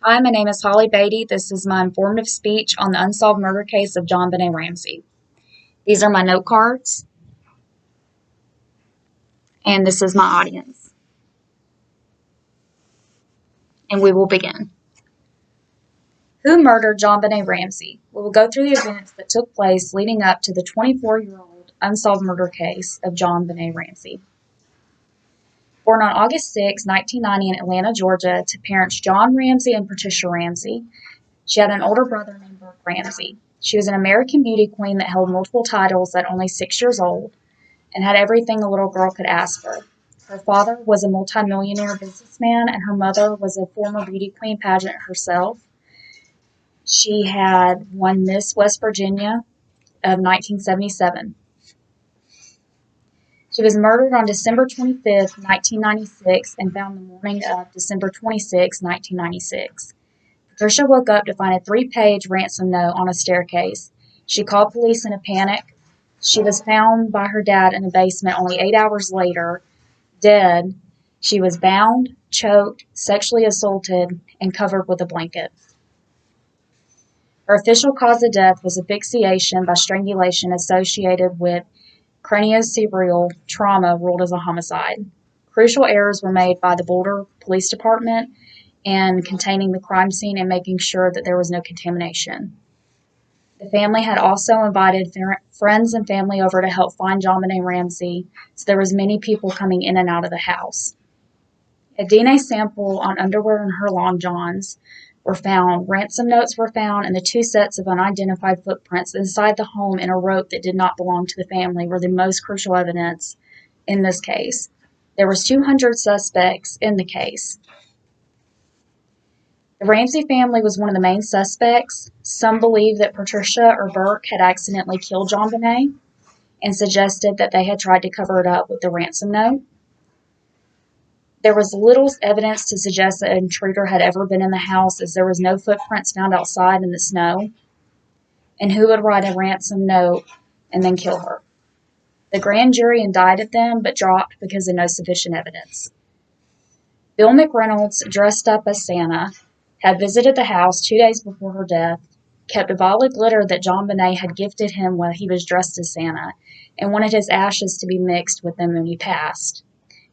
Hi, my name is Holly Beatty. This is my informative speech on the unsolved murder case of JonBenet Ramsey. These are my note cards, and this is my audience. And we will begin. Who murdered JonBenet Ramsey? We will go through the events that took place leading up to the 24-year-old unsolved murder case of JonBenet Ramsey. Born on August 6, 1990 in Atlanta, Georgia, to parents John Ramsey and Patricia Ramsey, she had an older brother named Burke Ramsey. She was an American beauty queen that held multiple titles at only 6 years old and had everything a little girl could ask for. Her father was a multimillionaire businessman, and her mother was a former beauty queen pageant herself. She had won Miss West Virginia of 1977. She was murdered on December 25, 1996, and found the morning of December 26, 1996. Patricia woke up to find a 3-page ransom note on a staircase. She called police in a panic. She was found by her dad in the basement only 8 hours later, dead. She was bound, choked, sexually assaulted, and covered with a blanket. Her official cause of death was asphyxiation by strangulation associated with craniocerebral trauma ruled as a homicide. Crucial errors were made by the Boulder Police Department in containing the crime scene and making sure that there was no contamination. The family had also invited friends and family over to help find JonBenet Ramsey, so there was many people coming in and out of the house. A DNA sample on underwear and her long johns were found. Ransom notes were found, and the 2 sets of unidentified footprints inside the home in a rope that did not belong to the family were the most crucial evidence in this case. There was 200 suspects in the case. The Ramsey family was one of the main suspects. Some believe that Patricia or Burke had accidentally killed JonBenet and suggested that they had tried to cover it up with the ransom note. There was little evidence to suggest that an intruder had ever been in the house, as there was no footprints found outside in the snow. And who would write a ransom note and then kill her? The grand jury indicted them, but dropped because of no sufficient evidence. Bill McReynolds, dressed up as Santa, had visited the house 2 days before her death, kept a bottle of glitter that JonBenet had gifted him while he was dressed as Santa, and wanted his ashes to be mixed with them when he passed.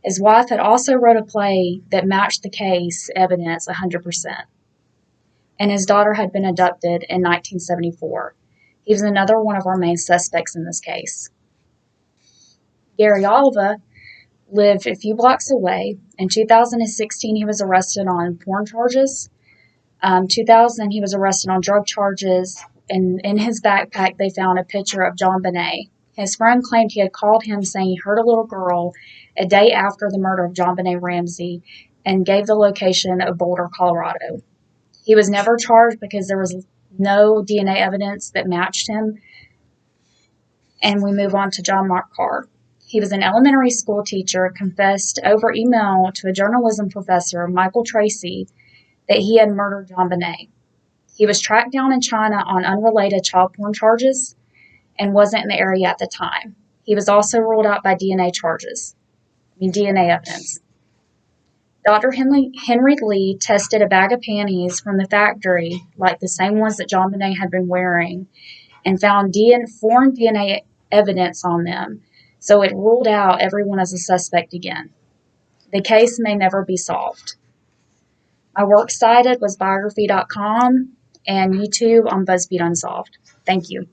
His wife had also wrote a play that matched the case evidence 100%. And his daughter had been abducted in 1974. He was another one of our main suspects in this case. Gary Oliva lived a few blocks away. In 2016, he was arrested on porn charges. 2000, he was arrested on drug charges, and in his backpack, they found a picture of JonBenet. His friend claimed he had called him saying he heard a little girl a day after the murder of JonBenet Ramsey and gave the location of Boulder, Colorado. He was never charged because there was no DNA evidence that matched him. And we move on to John Mark Carr. He was an elementary school teacher, confessed over email to a journalism professor, Michael Tracy, that he had murdered JonBenet. He was tracked down in China on unrelated child porn charges and wasn't in the area at the time. He was also ruled out by DNA evidence. Dr. Henry Lee tested a bag of panties from the factory, like the same ones that JonBenet had been wearing, and found foreign DNA evidence on them, so it ruled out everyone as a suspect again. The case may never be solved. My works cited was biography.com and YouTube on BuzzFeed Unsolved. Thank you.